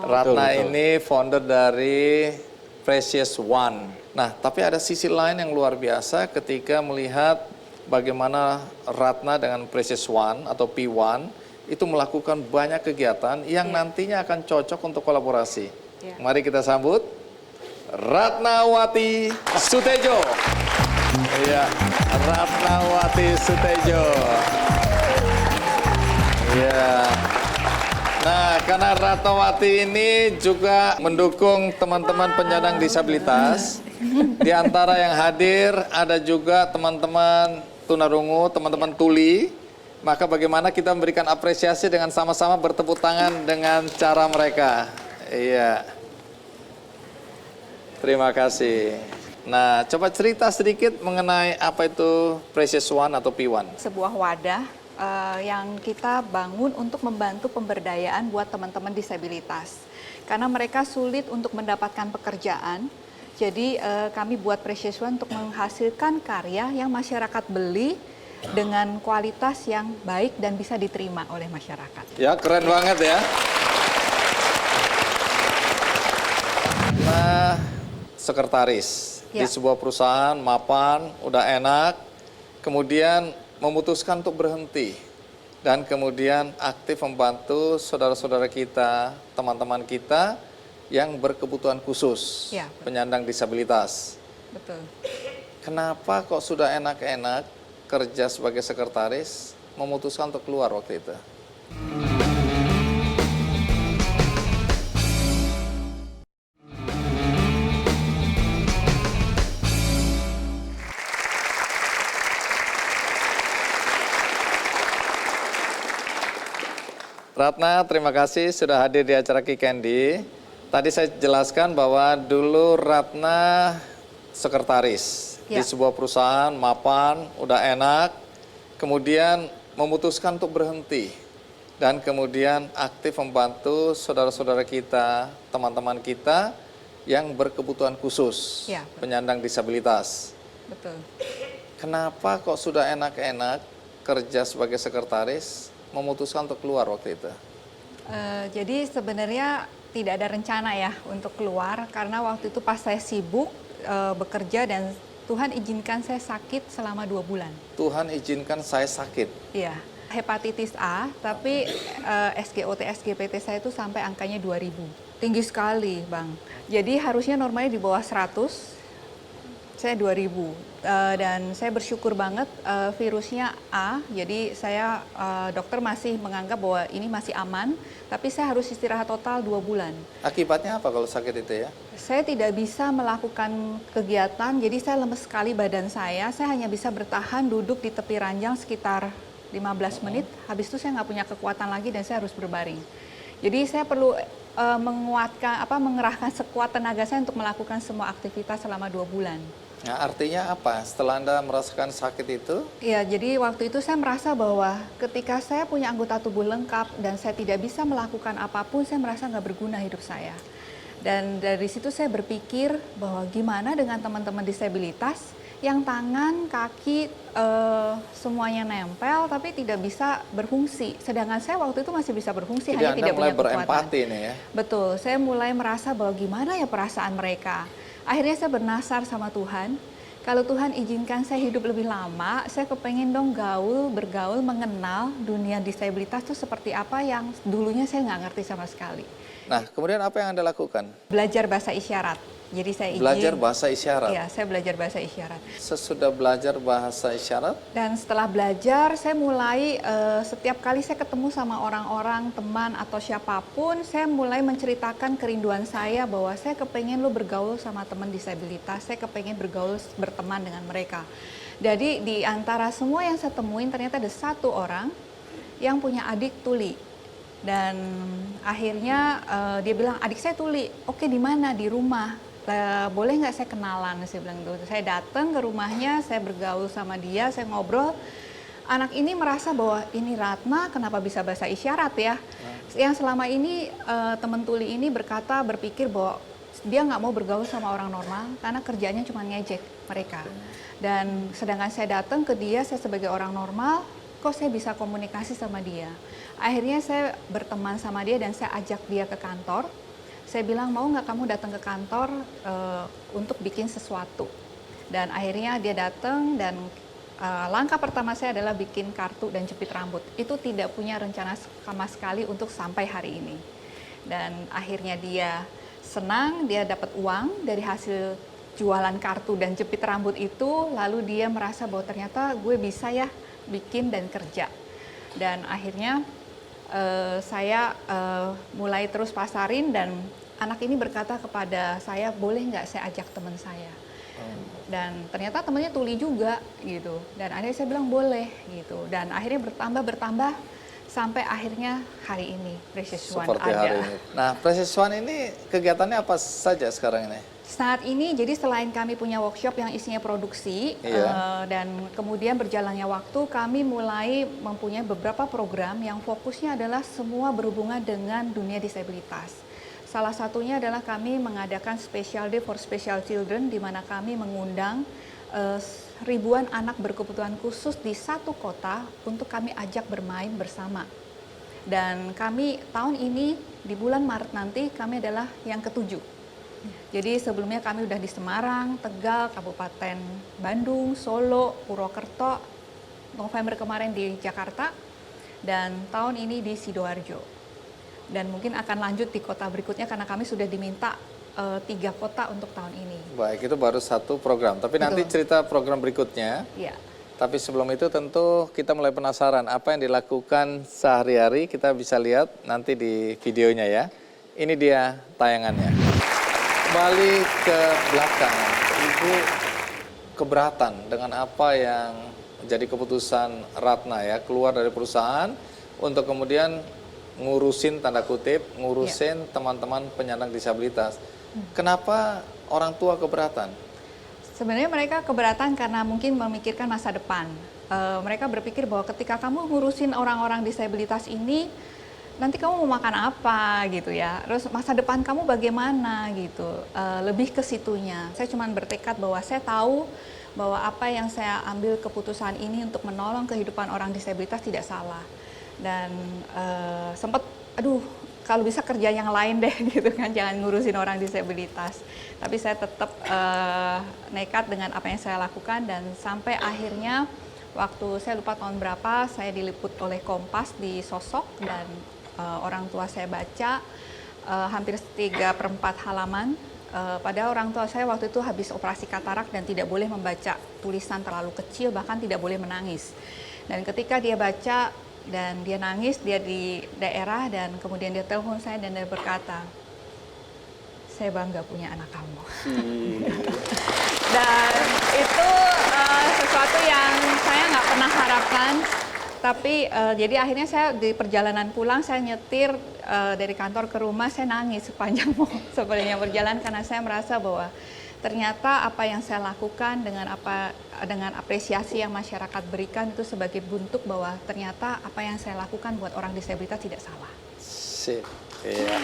Ratna Betul. ini founder dari Precious One. Nah, tapi ada sisi lain yang luar biasa ketika melihat bagaimana Ratna dengan Precious One atau P1 itu melakukan banyak kegiatan yang nantinya akan cocok untuk kolaborasi. Mari kita sambut Ratnawati Sutejo. Iya, Ratnawati Sutejo. Iya. Nah, karena Ratnawati ini juga mendukung teman-teman penyandang disabilitas. Di antara yang hadir ada juga teman-teman tunarungu, teman-teman tuli. Maka bagaimana kita memberikan apresiasi dengan sama-sama bertepuk tangan dengan cara mereka. Iya. Terima kasih. Nah, coba cerita sedikit mengenai apa itu Precious One atau P1. Sebuah wadah yang kita bangun untuk membantu pemberdayaan buat teman-teman disabilitas. Karena mereka sulit untuk mendapatkan pekerjaan, jadi kami buat Precious One untuk menghasilkan karya yang masyarakat beli dengan kualitas yang baik dan bisa diterima oleh masyarakat. Ya, keren banget ya. Nah, sekretaris di sebuah perusahaan, mapan, udah enak, kemudian memutuskan untuk berhenti dan kemudian aktif membantu saudara-saudara kita, teman-teman kita yang berkebutuhan khusus, penyandang disabilitas. Betul. Kenapa kok sudah enak-enak kerja sebagai sekretaris memutuskan untuk keluar waktu itu? Ratna, terima kasih sudah hadir di acara Kikendi. Tadi saya jelaskan bahwa dulu Ratna sekretaris di sebuah perusahaan, mapan, udah enak, kemudian memutuskan untuk berhenti. Dan kemudian aktif membantu saudara-saudara kita, teman-teman kita yang berkebutuhan khusus, penyandang disabilitas. Betul. Kenapa kok sudah enak-enak kerja sebagai sekretaris, memutuskan untuk keluar waktu itu? Jadi sebenarnya tidak ada rencana ya untuk keluar karena waktu itu pas saya sibuk bekerja dan Tuhan izinkan saya sakit selama 2 bulan. Tuhan izinkan saya sakit? Iya, hepatitis A, tapi SGOT, SGPT saya itu sampai angkanya 2000. Tinggi sekali, Bang. Jadi harusnya normalnya di bawah 100, saya 2000. Dan saya bersyukur banget virusnya A, jadi saya dokter masih menganggap bahwa ini masih aman, tapi saya harus istirahat total 2 bulan. Akibatnya apa kalau sakit itu ya? Saya tidak bisa melakukan kegiatan, jadi saya lemes sekali badan saya hanya bisa bertahan duduk di tepi ranjang sekitar 15 menit, habis itu saya nggak punya kekuatan lagi dan saya harus berbaring. Jadi saya perlu mengerahkan sekuat tenaga saya untuk melakukan semua aktivitas selama 2 bulan. Nah, artinya apa? Setelah Anda merasakan sakit itu? Ya, jadi waktu itu saya merasa bahwa ketika saya punya anggota tubuh lengkap dan saya tidak bisa melakukan apapun, saya merasa nggak berguna hidup saya. Dan dari situ saya berpikir bahwa gimana dengan teman-teman disabilitas yang tangan, kaki, semuanya nempel tapi tidak bisa berfungsi. Sedangkan saya waktu itu masih bisa berfungsi, Jadi hanya Anda tidak mulai punya kekuatan. berempati nih ya? Betul, saya mulai merasa bahwa gimana ya perasaan mereka. Akhirnya saya bernasar sama Tuhan, kalau Tuhan izinkan saya hidup lebih lama, saya kepengen dong bergaul, mengenal dunia disabilitas itu seperti apa yang dulunya saya nggak ngerti sama sekali. Nah, kemudian apa yang Anda lakukan? Belajar bahasa isyarat. Jadi saya Belajar bahasa isyarat? Iya, saya belajar bahasa isyarat. Sesudah belajar bahasa isyarat? Dan setelah belajar, saya mulai setiap kali saya ketemu sama orang-orang, teman atau siapapun, saya mulai menceritakan kerinduan saya bahwa saya kepengen lo bergaul sama teman disabilitas, saya kepengen berteman dengan mereka. Jadi di antara semua yang saya temuin ternyata ada 1 orang yang punya adik tuli. Dan akhirnya dia bilang, adik saya tuli, oke di mana? Di rumah. Boleh nggak saya kenalan? Saya bilang gitu. Saya datang ke rumahnya, saya bergaul sama dia, saya ngobrol. Anak ini merasa bahwa ini Ratna, kenapa bisa bahasa isyarat ya? Yang selama ini teman tuli ini berpikir bahwa dia nggak mau bergaul sama orang normal karena kerjanya cuma ngejek mereka. Dan sedangkan saya datang ke dia, saya sebagai orang normal, kok saya bisa komunikasi sama dia. Akhirnya saya berteman sama dia dan saya ajak dia ke kantor. Saya bilang, mau nggak kamu datang ke kantor untuk bikin sesuatu. Dan akhirnya dia datang dan langkah pertama saya adalah bikin kartu dan jepit rambut. Itu tidak punya rencana sama sekali untuk sampai hari ini. Dan akhirnya dia senang, dia dapat uang dari hasil jualan kartu dan jepit rambut itu. Lalu dia merasa bahwa ternyata gue bisa ya bikin dan kerja. Dan akhirnya saya mulai terus pasarin dan anak ini berkata kepada saya, boleh nggak saya ajak teman saya? Dan ternyata temannya tuli juga gitu. Dan akhirnya saya bilang boleh gitu. Dan akhirnya bertambah sampai akhirnya hari ini Precious One Seperti ada. hari ini. Nah, Precious One ini kegiatannya apa saja sekarang ini? Saat ini jadi selain kami punya workshop yang isinya produksi dan kemudian berjalannya waktu kami mulai mempunyai beberapa program yang fokusnya adalah semua berhubungan dengan dunia disabilitas. Salah satunya adalah kami mengadakan Special Day for Special Children di mana kami mengundang ribuan anak berkebutuhan khusus di satu kota untuk kami ajak bermain bersama. Dan kami tahun ini di bulan Maret nanti kami adalah yang ke-7. Jadi sebelumnya kami udah di Semarang, Tegal, Kabupaten Bandung, Solo, Purwokerto, November kemarin di Jakarta, dan tahun ini di Sidoarjo. Dan mungkin akan lanjut di kota berikutnya karena kami sudah diminta 3 kota untuk tahun ini. Baik, itu baru satu program. Tapi nanti cerita program berikutnya. Iya. Tapi sebelum itu tentu kita mulai penasaran apa yang dilakukan sehari-hari. Kita bisa lihat nanti di videonya ya. Ini dia tayangannya. Kembali ke belakang, Ibu keberatan dengan apa yang menjadi keputusan Ratna ya, keluar dari perusahaan untuk kemudian ngurusin tanda kutip, ngurusin teman-teman penyandang disabilitas. Kenapa orang tua keberatan? Sebenarnya mereka keberatan karena mungkin memikirkan masa depan. Mereka berpikir bahwa ketika kamu ngurusin orang-orang disabilitas ini, nanti kamu mau makan apa gitu ya, terus masa depan kamu bagaimana gitu, lebih ke situnya. Saya cuma bertekad bahwa saya tahu bahwa apa yang saya ambil keputusan ini untuk menolong kehidupan orang disabilitas tidak salah. Dan sempat, aduh kalau bisa kerja yang lain deh gitu kan, jangan ngurusin orang disabilitas. Tapi saya tetap nekat dengan apa yang saya lakukan dan sampai akhirnya waktu saya lupa tahun berapa, saya diliput oleh Kompas di Sosok dan orang tua saya baca hampir 3/4 halaman. Pada orang tua saya waktu itu habis operasi katarak dan tidak boleh membaca tulisan terlalu kecil, bahkan tidak boleh menangis. Dan ketika dia baca dan dia nangis, dia di daerah dan kemudian dia telepon saya dan dia berkata, saya bangga punya anak kamu. Dan itu sesuatu yang saya nggak pernah harapkan. Tapi jadi akhirnya saya di perjalanan pulang saya nyetir dari kantor ke rumah, saya nangis sepanjang perjalanan karena saya merasa bahwa ternyata apa yang saya lakukan dengan apresiasi yang masyarakat berikan itu sebagai bentuk bahwa ternyata apa yang saya lakukan buat orang disabilitas tidak salah. Sip. Iya.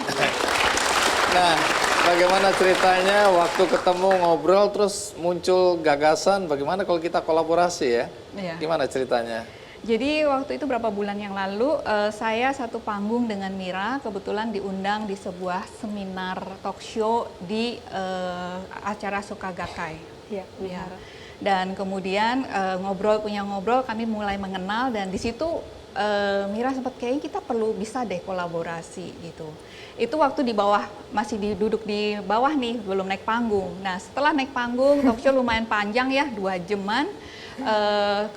Nah, bagaimana ceritanya waktu ketemu ngobrol terus muncul gagasan bagaimana kalau kita kolaborasi ya? Iya. Gimana ceritanya? Jadi waktu itu berapa bulan yang lalu saya satu panggung dengan Mira kebetulan diundang di sebuah seminar talk show di acara Sukagakai. Iya, ya. Dan kemudian punya ngobrol kami mulai mengenal dan di situ Mira sempat kayaknya kita perlu bisa deh kolaborasi gitu. Itu waktu di bawah masih duduk di bawah nih belum naik panggung. Nah setelah naik panggung talk show lumayan panjang ya 2 jaman.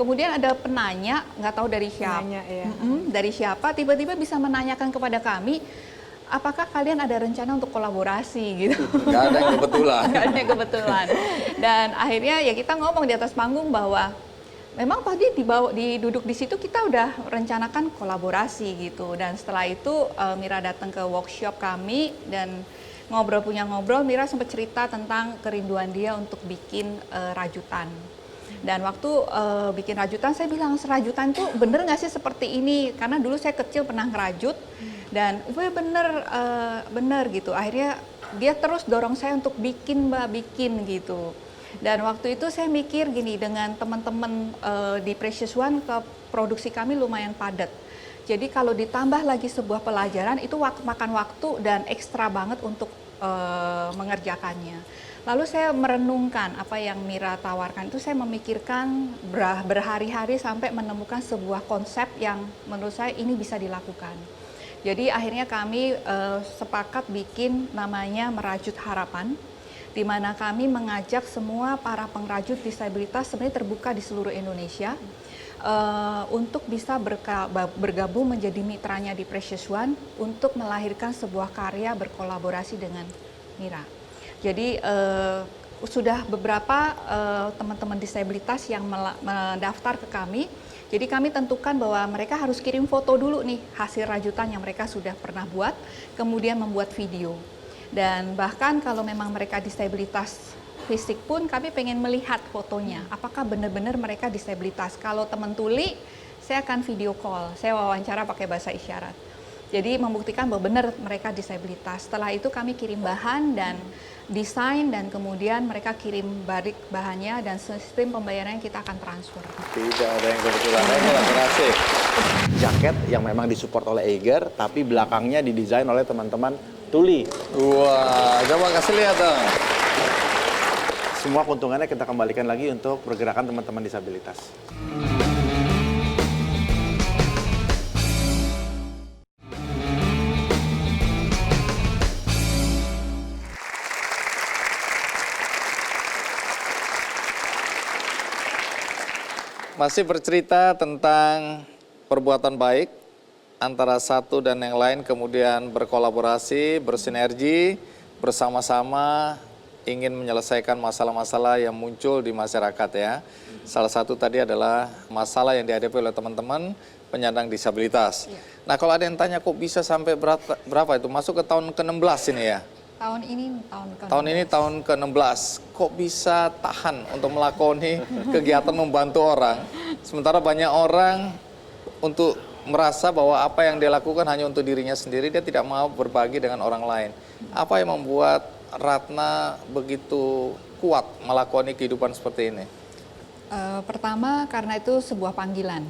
Kemudian ada penanya, nggak tahu dari siapa, dari siapa, tiba-tiba bisa menanyakan kepada kami, apakah kalian ada rencana untuk kolaborasi gitu? Nggak ada yang kebetulan. Nggak ada yang kebetulan. Dan akhirnya ya kita ngomong di atas panggung bahwa memang tadi duduk di situ kita udah rencanakan kolaborasi gitu. Dan setelah itu Mira datang ke workshop kami dan ngobrol, Mira sempat cerita tentang kerinduan dia untuk bikin rajutan. Dan waktu bikin rajutan saya bilang, rajutan tuh bener nggak sih seperti ini? Karena dulu saya kecil pernah ngerajut dan bener gitu. Akhirnya dia terus dorong saya untuk bikin Mbak, bikin gitu. Dan waktu itu saya mikir gini, dengan teman-teman di Precious One, produksi kami lumayan padat. Jadi kalau ditambah lagi sebuah pelajaran, itu makan waktu dan ekstra banget untuk mengerjakannya. Lalu saya merenungkan apa yang Mira tawarkan, itu saya memikirkan berhari-hari sampai menemukan sebuah konsep yang menurut saya ini bisa dilakukan. Jadi akhirnya kami sepakat bikin namanya Merajut Harapan, di mana kami mengajak semua para pengrajut disabilitas sebenarnya terbuka di seluruh Indonesia untuk bisa bergabung menjadi mitranya di Precious One untuk melahirkan sebuah karya berkolaborasi dengan Mira. Jadi sudah beberapa teman-teman disabilitas yang mendaftar ke kami. Jadi kami tentukan bahwa mereka harus kirim foto dulu nih hasil rajutan yang mereka sudah pernah buat, kemudian membuat video. Dan bahkan kalau memang mereka disabilitas fisik pun kami pengen melihat fotonya, apakah benar-benar mereka disabilitas. Kalau teman tuli, saya akan video call, saya wawancara pakai bahasa isyarat. Jadi membuktikan bahwa benar mereka disabilitas. Setelah itu kami kirim bahan dan desain dan kemudian mereka kirim balik bahannya dan sistem pembayarannya kita akan transfer. Tidak ada yang kebetulan, kolaborasi. Jaket yang memang disupport oleh Eiger, tapi belakangnya didesain oleh teman-teman tuli. Wah, coba kasih lihat dong. Semua keuntungannya kita kembalikan lagi untuk pergerakan teman-teman disabilitas. Masih bercerita tentang perbuatan baik antara satu dan yang lain, kemudian berkolaborasi, bersinergi, bersama-sama ingin menyelesaikan masalah-masalah yang muncul di masyarakat ya. Salah satu tadi adalah masalah yang dihadapi oleh teman-teman penyandang disabilitas. Nah kalau ada yang tanya kok bisa sampai berapa itu, masuk ke tahun ke-16 ini ya? Tahun ini tahun ke-16. Tahun ini tahun ke-16, kok bisa tahan untuk melakoni kegiatan membantu orang, sementara banyak orang untuk merasa bahwa apa yang dia lakukan hanya untuk dirinya sendiri, dia tidak mau berbagi dengan orang lain. Apa yang membuat Ratna begitu kuat melakoni kehidupan seperti ini? Pertama karena itu sebuah panggilan.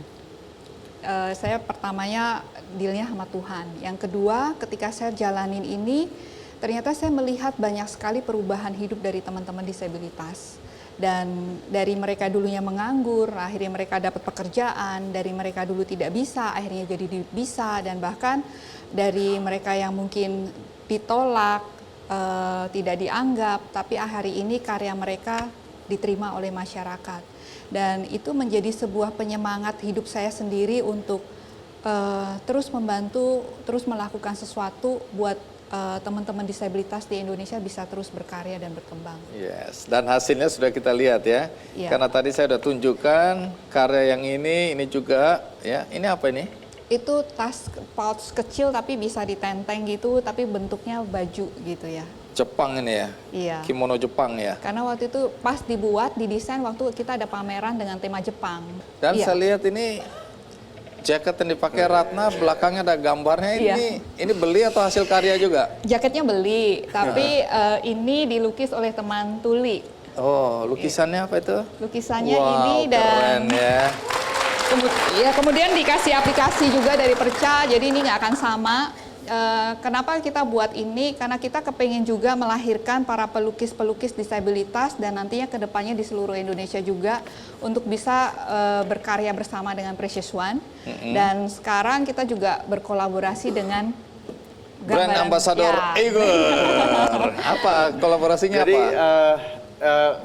Saya pertamanya dealnya sama Tuhan. Yang kedua ketika saya jalanin ini, ternyata saya melihat banyak sekali perubahan hidup dari teman-teman disabilitas. Dan dari mereka dulunya menganggur, akhirnya mereka dapat pekerjaan, dari mereka dulu tidak bisa, akhirnya jadi bisa, dan bahkan dari mereka yang mungkin ditolak, tidak dianggap, tapi hari ini karya mereka diterima oleh masyarakat. Dan itu menjadi sebuah penyemangat hidup saya sendiri untuk terus membantu, terus melakukan sesuatu buat teman-teman disabilitas di Indonesia bisa terus berkarya dan berkembang. Yes, dan hasilnya sudah kita lihat ya. Iya. Karena tadi saya sudah tunjukkan karya yang ini juga ya. Ini apa ini? Itu tas pouch kecil tapi bisa ditenteng gitu, tapi bentuknya baju gitu ya. Jepang ini ya? Iya. Kimono Jepang ya? Karena waktu itu pas dibuat, didesain waktu kita ada pameran dengan tema Jepang. Dan Iya. saya lihat ini jaket yang dipakai Ratna, belakangnya ada gambarnya. Ini beli atau hasil karya juga? Jaketnya beli, tapi ini dilukis oleh teman tuli. Oh, lukisannya apa itu? Lukisannya Wow, ini dan keren ya. Kemudian dikasih aplikasi juga dari Perca, jadi ini nggak akan sama. Kenapa kita buat ini? Karena kita kepengen juga melahirkan para pelukis-pelukis disabilitas dan nantinya kedepannya di seluruh Indonesia juga untuk bisa berkarya bersama dengan Precious One. Dan sekarang kita juga berkolaborasi dengan Brand Ambassador Eiger. Apa kolaborasinya? Jadi apa?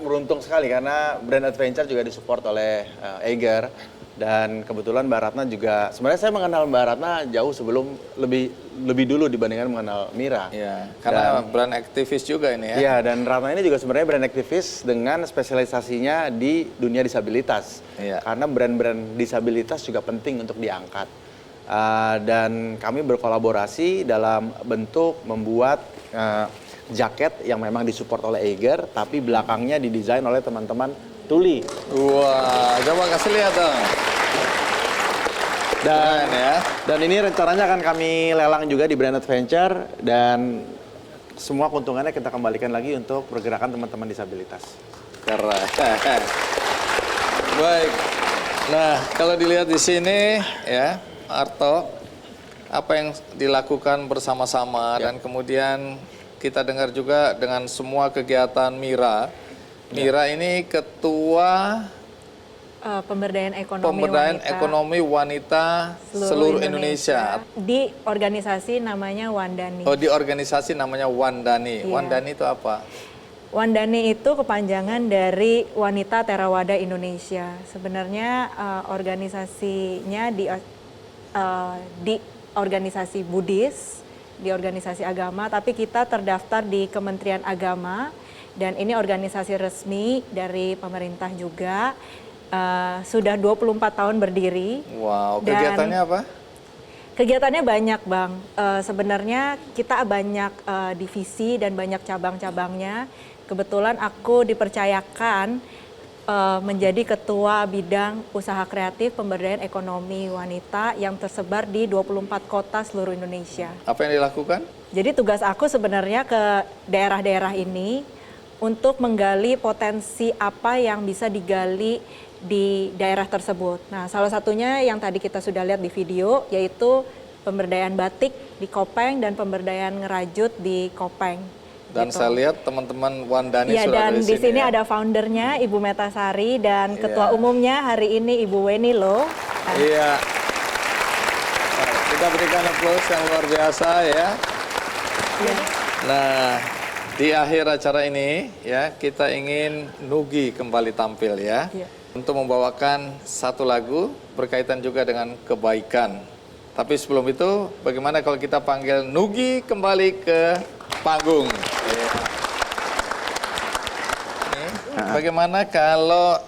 beruntung sekali karena Brand Adventure juga disupport oleh Eiger. Dan kebetulan Mbak Ratna juga, sebenarnya saya mengenal Mbak Ratna jauh sebelum lebih dulu dibandingkan mengenal Mira. Iya, karena brand aktivis juga ini ya. Iya, dan Ratna ini juga sebenarnya brand aktivis dengan spesialisasinya di dunia disabilitas. Iya. Karena brand-brand disabilitas juga penting untuk diangkat. Dan kami berkolaborasi dalam bentuk membuat jaket yang memang disupport oleh Eiger, tapi belakangnya didesain oleh teman-teman Tuli. Wah, coba kasih lihat dong. Dan Keren ya. Dan ini rencananya akan kami lelang juga di Brand Adventure dan semua keuntungannya kita kembalikan lagi untuk pergerakan teman-teman disabilitas. Keren. Baik. Nah, kalau dilihat di sini ya, Arto, apa yang dilakukan bersama-sama dan kemudian kita dengar juga dengan semua kegiatan Mira. Mira ini ketua Pemberdayaan Ekonomi Wanita seluruh Indonesia. Di organisasi namanya Wandani. Oh, di organisasi namanya Wandani. Iya. Wandani itu apa? Wandani itu kepanjangan dari Wanita Theravada Indonesia. Sebenarnya organisasinya di organisasi Buddhis, di organisasi agama, tapi kita terdaftar di Kementerian Agama dan ini organisasi resmi dari pemerintah juga. Sudah 24 tahun berdiri. Wow, dan kegiatannya apa? kegiatannya banyak, Bang. Sebenarnya kita banyak divisi dan banyak cabang-cabangnya. Kebetulan aku dipercayakan menjadi ketua bidang usaha kreatif pemberdayaan ekonomi wanita yang tersebar di 24 kota seluruh Indonesia. Apa yang dilakukan? Jadi tugas aku sebenarnya ke daerah-daerah ini untuk menggali potensi apa yang bisa digali di daerah tersebut. Nah, salah satunya yang tadi kita sudah lihat di video yaitu pemberdayaan batik di Kopeng dan pemberdayaan ngerajut di Kopeng. Dan gitu. saya lihat teman-teman Wandani Ya, sudah dan ada di sini ya. ada foundernya Ibu Metasari dan ketua Iya. umumnya hari ini Ibu Weni loh. Iya. Nah, kita berikan aplaus yang luar biasa ya. Nah, di akhir acara ini ya kita ingin Nugi kembali tampil ya. Iya. Untuk membawakan satu lagu berkaitan juga dengan kebaikan. Tapi sebelum itu, bagaimana kalau kita panggil Nugi kembali ke panggung? Ya. Nih, bagaimana kalau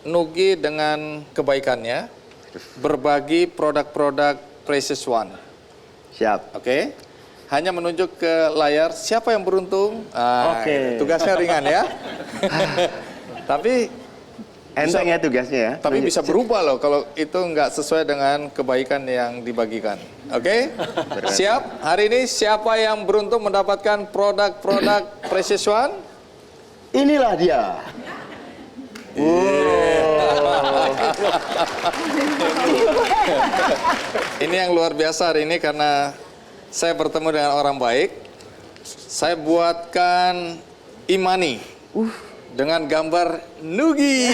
Nugi dengan kebaikannya berbagi produk-produk Precious One? Siap. Oke? Hanya menunjuk ke layar siapa yang beruntung. Oke. Tugasnya ringan ya. Tapi Enteng ya tugasnya ya. Tapi bisa berubah loh kalau itu nggak sesuai dengan kebaikan yang dibagikan. Oke? Siap? Hari ini siapa yang beruntung mendapatkan produk-produk Precious One? Inilah dia. Ini yang luar biasa hari ini karena saya bertemu dengan orang baik. Saya buatkan Imani dengan gambar Nugi.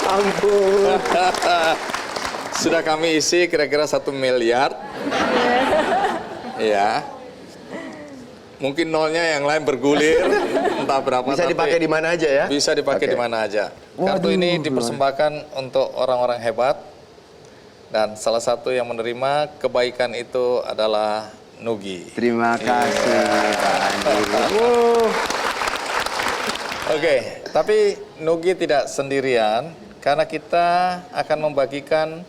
Ampun. Sudah kami isi kira-kira 1 miliar. Ya. Mungkin nolnya yang lain bergulir, entah berapa. Bisa tapi dipakai di mana aja ya? Bisa dipakai Oke. di mana aja. Kartu ini dipersembahkan untuk orang-orang hebat. Dan salah satu yang menerima kebaikan itu adalah Nugi. Terima kasih Pak Andi. Oke, tapi Nugi tidak sendirian karena kita akan membagikan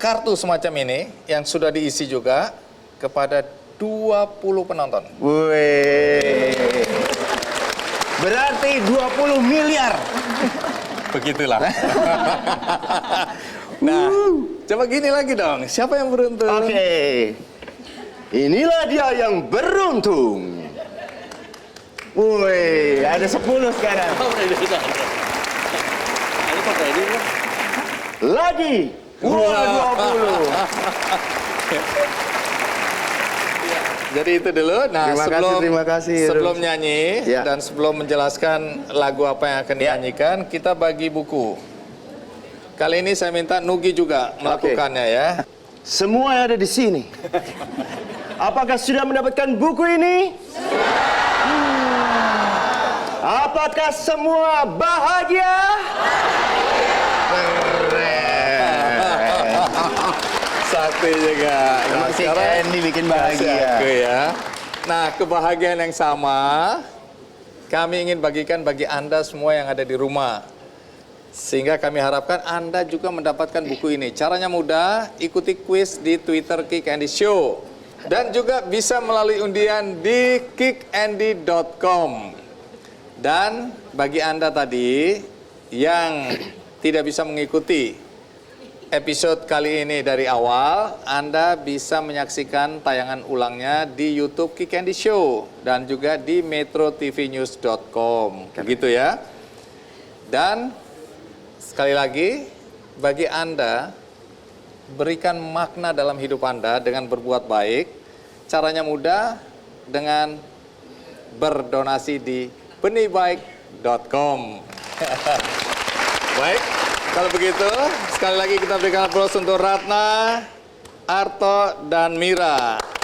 kartu semacam ini yang sudah diisi juga kepada 20 penonton. Wih. Berarti 20 miliar. Begitulah. Nah, coba gini lagi dong. Siapa yang beruntung? Oke. Inilah dia yang beruntung. Woi, ada 10 sekarang. Lagi. Wah, 20. Jadi itu dulu. Nah, Terima kasih. sebelum nyanyi Ya. dan sebelum menjelaskan lagu apa yang akan dinyanyikan, kita bagi buku. Kali ini saya minta Nugi juga melakukannya ya. Semua yang ada di sini. Apakah sudah mendapatkan buku ini? Apakah semua bahagia? Sakti juga. Emang si Candy bikin bahagia. Aku ya. Nah, kebahagiaan yang sama kami ingin bagikan bagi Anda semua yang ada di rumah. Sehingga kami harapkan Anda juga mendapatkan buku ini. Caranya mudah, ikuti kuis di Twitter Kick Andy Show. Dan juga bisa melalui undian di kickandy.com. Dan bagi Anda tadi yang tidak bisa mengikuti episode kali ini dari awal, Anda bisa menyaksikan tayangan ulangnya di YouTube Kick Andy Show dan juga di metrotvnews.com. Begitu ya. Dan sekali lagi, bagi Anda, berikan makna dalam hidup Anda dengan berbuat baik. Caranya mudah, dengan berdonasi di benihbaik.com. Baik, kalau begitu, sekali lagi kita berikan aplaus untuk Ratna, Arto, dan Mira.